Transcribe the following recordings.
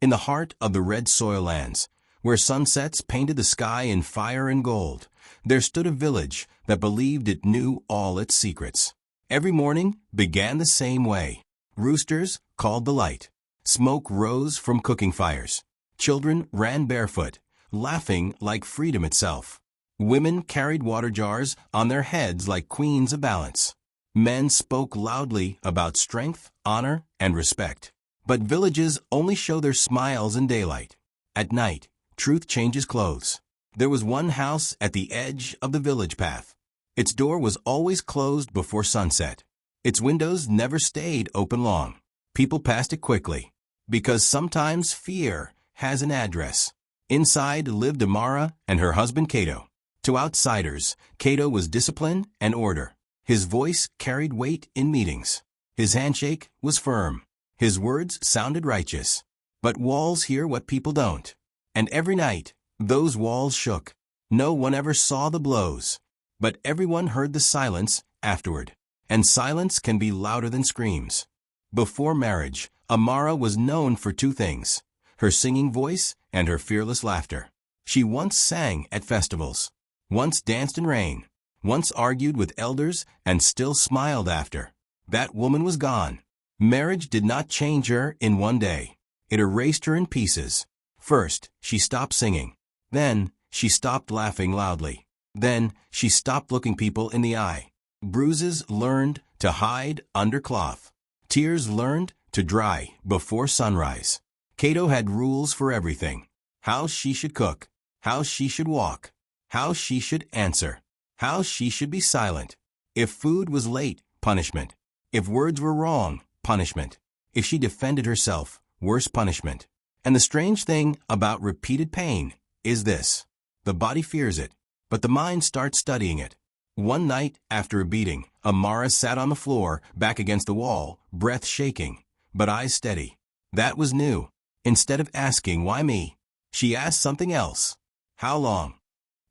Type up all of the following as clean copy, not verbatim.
In the heart of the red soil lands, where sunsets painted the sky in fire and gold, there stood a village that believed it knew all its secrets. Every morning began the same way. Roosters called the light. Smoke rose from cooking fires. Children ran barefoot, laughing like freedom itself. Women carried water jars on their heads like queens of balance. Men spoke loudly about strength, honor, and respect. But villages only show their smiles in daylight. At night, truth changes clothes. There was one house at the edge of the village path. Its door was always closed before sunset. Its windows never stayed open long. People passed it quickly, because sometimes fear has an address. Inside lived Amara and her husband Cato. To outsiders, Cato was discipline and order. His voice carried weight in meetings. His handshake was firm. His words sounded righteous. But walls hear what people don't. And every night, those walls shook. No one ever saw the blows, but everyone heard the silence afterward. And silence can be louder than screams. Before marriage, Amara was known for two things: her singing voice and her fearless laughter. She once sang at festivals, once danced in rain, once argued with elders and still smiled after. That woman was gone. Marriage did not change her in one day. It erased her in pieces. First, she stopped singing. Then, she stopped laughing loudly. Then, she stopped looking people in the eye. Bruises learned to hide under cloth. Tears learned to dry before sunrise. Cato had rules for everything: how she should cook, how she should walk, how she should answer, how she should be silent. If food was late, punishment. If words were wrong, punishment. If she defended herself, worse punishment. And the strange thing about repeated pain is this: the body fears it, but the mind starts studying it. One night after a beating, Amara sat on the floor, back against the wall, breath shaking, but eyes steady. That was new. Instead of asking, "Why me?" she asked something else: "How long?"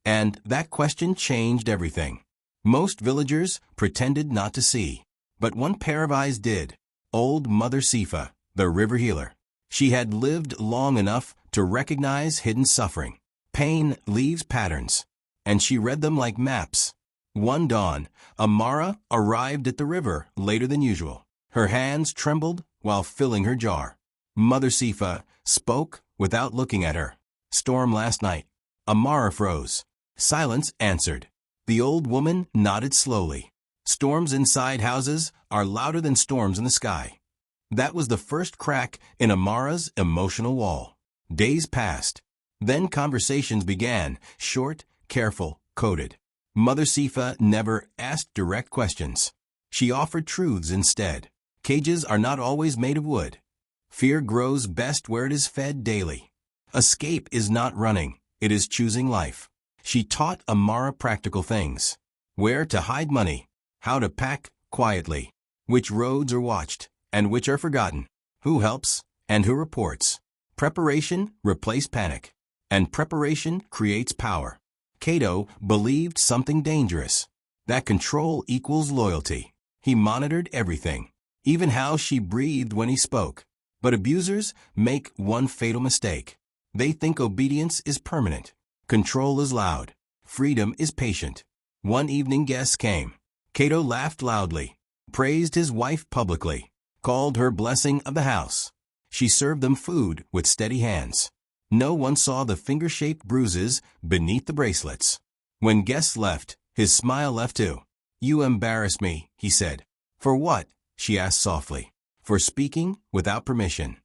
And that question changed everything. Most villagers pretended not to see, but one pair of eyes did. Old Mother Sifa, the river healer. She had lived long enough to recognize hidden suffering. Pain leaves patterns, and she read them like maps. One dawn, Amara arrived at the river later than usual. Her hands trembled while filling her jar. Mother Sifa spoke without looking at her. "Storm last night." Amara froze. Silence answered. The old woman nodded slowly. "Storms inside houses are louder than storms in the sky." That was the first crack in Amara's emotional wall. Days passed. Then conversations began, short, careful, coded. Mother Sifa never asked direct questions. She offered truths instead. Cages are not always made of wood. Fear grows best where it is fed daily. Escape is not running, it is choosing life. She taught Amara practical things: where to hide money, how to pack quietly, which roads are watched and which are forgotten, who helps and who reports. Preparation replaced panic, and preparation creates power. Cato believed something dangerous: that control equals loyalty. He monitored everything, even how she breathed when he spoke. But abusers make one fatal mistake. They think obedience is permanent. Control is loud. Freedom is patient. One evening guests came. Cato laughed loudly, praised his wife publicly, called her blessing of the house. She served them food with steady hands. No one saw the finger-shaped bruises beneath the bracelets. When guests left, his smile left too. "You embarrass me," he said. "For what?" she asked softly. "For speaking without permission."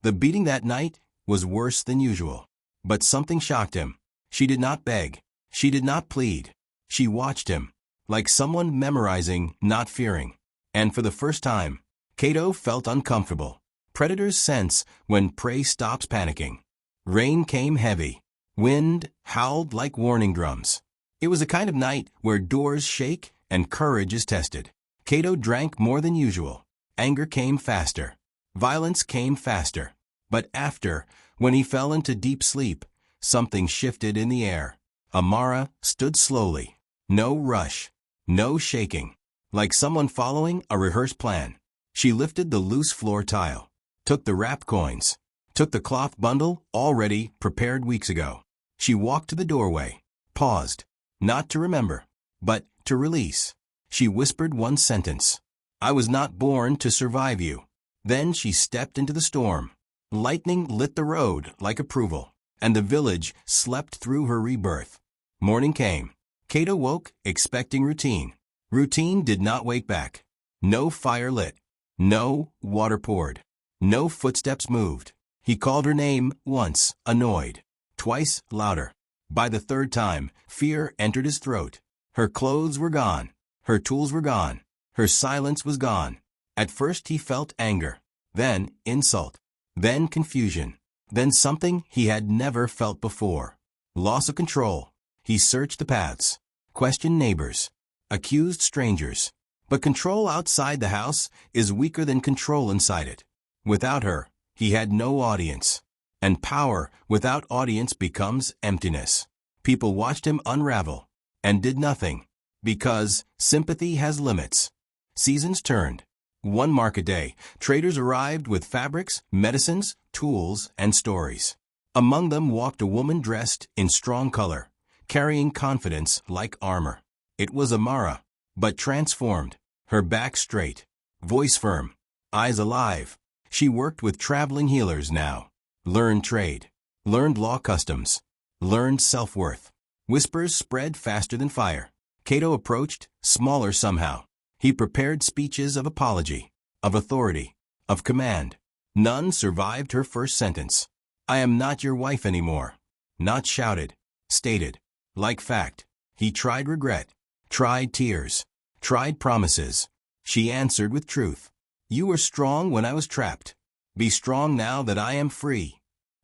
The beating that night was worse than usual. But something shocked him. She did not beg. She did not plead. She watched him, like someone memorizing, not fearing. And for the first time, Cato felt uncomfortable. Predators sense when prey stops panicking. Rain came heavy. Wind howled like warning drums. It was a kind of night where doors shake and courage is tested. Cato drank more than usual. Anger came faster. Violence came faster. But after, when he fell into deep sleep, something shifted in the air. Amara stood slowly. No rush. No shaking. Like someone following a rehearsed plan. She lifted the loose floor tile. Took the wrapped coins. took the cloth bundle already prepared weeks ago. She walked to the doorway, paused, not to remember, but to release. She whispered one sentence. I was not born to survive you. Then she stepped into the storm. Lightning lit the road like approval, and the village slept through her rebirth. Morning came. Cato woke, expecting routine. Routine did not wake back. No fire lit. No water poured. No footsteps moved. He called her name once, annoyed. Twice, louder. By the third time, fear entered his throat. Her clothes were gone. Her tools were gone. Her silence was gone. At first he felt anger. Then insult. Then confusion. Then something he had never felt before. Loss of control. He searched the paths. Questioned neighbors. Accused strangers. But control outside the house is weaker than control inside it. Without her, he had no audience. And power without audience becomes emptiness. People watched him unravel and did nothing, because sympathy has limits. Seasons turned. One market day, traders arrived with fabrics, medicines, tools, and stories. Among them walked a woman dressed in strong color, carrying confidence like armor. It was Amara, but transformed, her back straight, voice firm, eyes alive. She worked with traveling healers now, learned trade, learned law customs, learned self-worth. Whispers spread faster than fire. Cato approached, smaller somehow. He prepared speeches of apology, of authority, of command. None survived her first sentence. I am not your wife anymore. Not shouted, stated, like fact. He tried regret, tried tears, tried promises. She answered with truth. You were strong when I was trapped. Be strong now that I am free.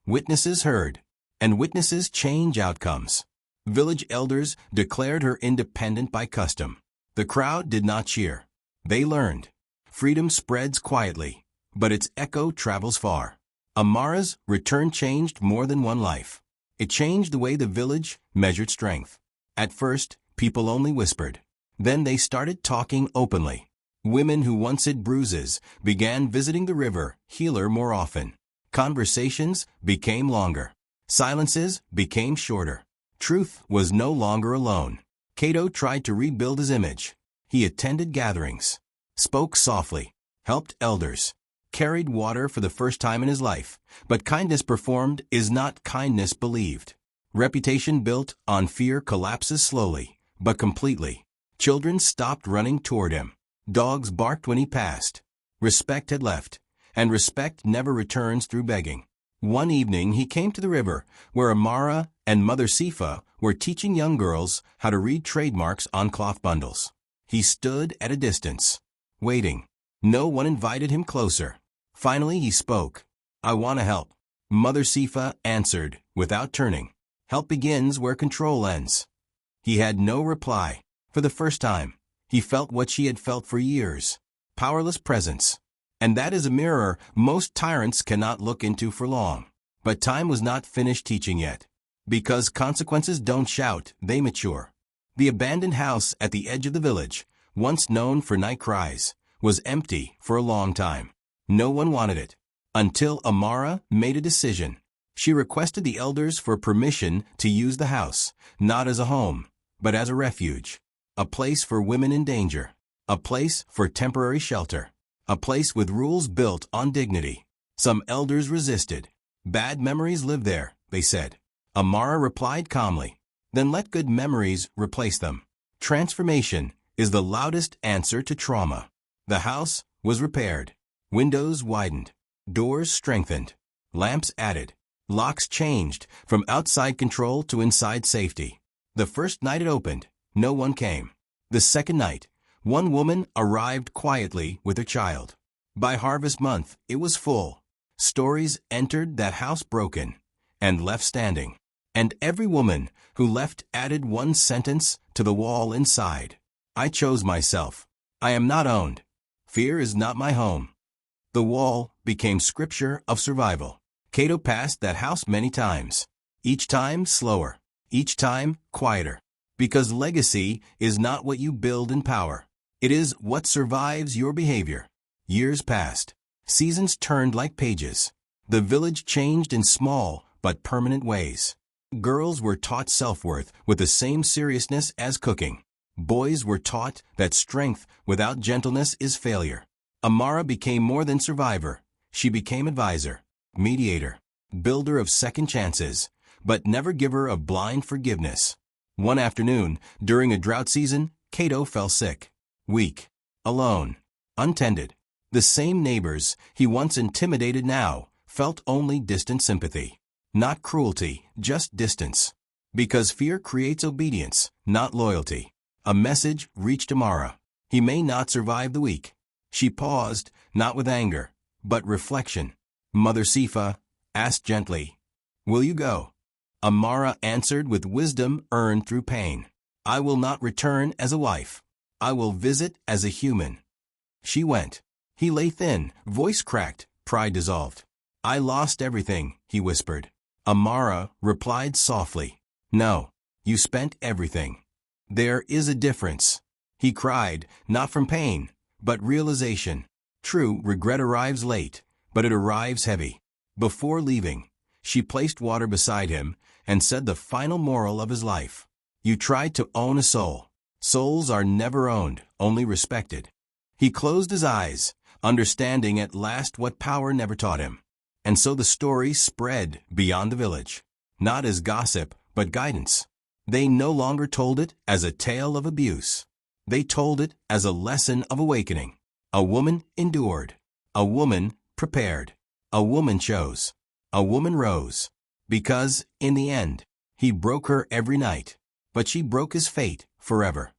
Witnesses heard, and witnesses change outcomes. Village elders declared her independent by custom. The crowd did not cheer. They learned. Freedom spreads quietly, but its echo travels far. Amara's return changed more than one life. It changed the way the village measured strength. At first, people only whispered. Then they started talking openly. Women who once had bruises began visiting the river healer more often. Conversations became longer. Silences became shorter. Truth was no longer alone. Cato tried to rebuild his image. He attended gatherings, spoke softly, helped elders, carried water for the first time in his life. But kindness performed is not kindness believed. Reputation built on fear collapses slowly, but completely. Children stopped running toward him. Dogs barked when he passed. Respect had left, and respect never returns through begging. One evening he came to the river, where Amara and Mother Sifa were teaching young girls how to read trademarks on cloth bundles. He stood at a distance, waiting. No one invited him closer. Finally he spoke. I want to help. Mother Sifa answered, without turning. Help begins where control ends. He had no reply. For the first time, he felt what she had felt for years. Powerless presence. And that is a mirror most tyrants cannot look into for long. But time was not finished teaching yet. Because consequences don't shout, they mature. The abandoned house at the edge of the village, once known for night cries, was empty for a long time. No one wanted it. Until Amara made a decision. She requested the elders for permission to use the house, not as a home, but as a refuge. A place for women in danger. A place for temporary shelter. A place with rules built on dignity. Some elders resisted. Bad memories live there, they said. Amara replied calmly. Then let good memories replace them. Transformation is the loudest answer to trauma. The house was repaired. Windows widened. Doors strengthened. Lamps added. Locks changed from outside control to inside safety. The first night it opened, no one came. The second night, one woman arrived quietly with her child. By harvest month, it was full. Stories entered that house broken and left standing. And every woman who left added one sentence to the wall inside. I chose myself. I am not owned. Fear is not my home. The wall became scripture of survival. Cato passed that house many times. Each time slower. Each time quieter. Because legacy is not what you build in power. It is what survives your behavior. Years passed. Seasons turned like pages. The village changed in small but permanent ways. Girls were taught self-worth with the same seriousness as cooking. Boys were taught that strength without gentleness is failure. Amara became more than survivor. She became advisor, mediator, builder of second chances, but never giver of blind forgiveness. One afternoon, during a drought season, Cato fell sick. Weak, alone, untended. The same neighbors he once intimidated now felt only distant sympathy. Not cruelty, just distance. Because fear creates obedience, not loyalty. A message reached Amara. He may not survive the week. She paused, not with anger, but reflection. Mother Sifa asked gently, "Will you go?" Amara answered with wisdom earned through pain. "I will not return as a wife. I will visit as a human." She went. He lay thin, voice cracked, pride dissolved. "I lost everything," he whispered. Amara replied softly, "No, you spent everything. There is a difference." He cried, not from pain, but realization. True, regret arrives late, but it arrives heavy. Before leaving, she placed water beside him and said the final moral of his life. "You tried to own a soul. Souls are never owned, only respected." He closed his eyes, understanding at last what power never taught him. And so the story spread beyond the village, not as gossip, but guidance. They no longer told it as a tale of abuse. They told it as a lesson of awakening. A woman endured. A woman prepared. A woman chose. A woman rose. Because, in the end, he broke her every night, but she broke his fate forever.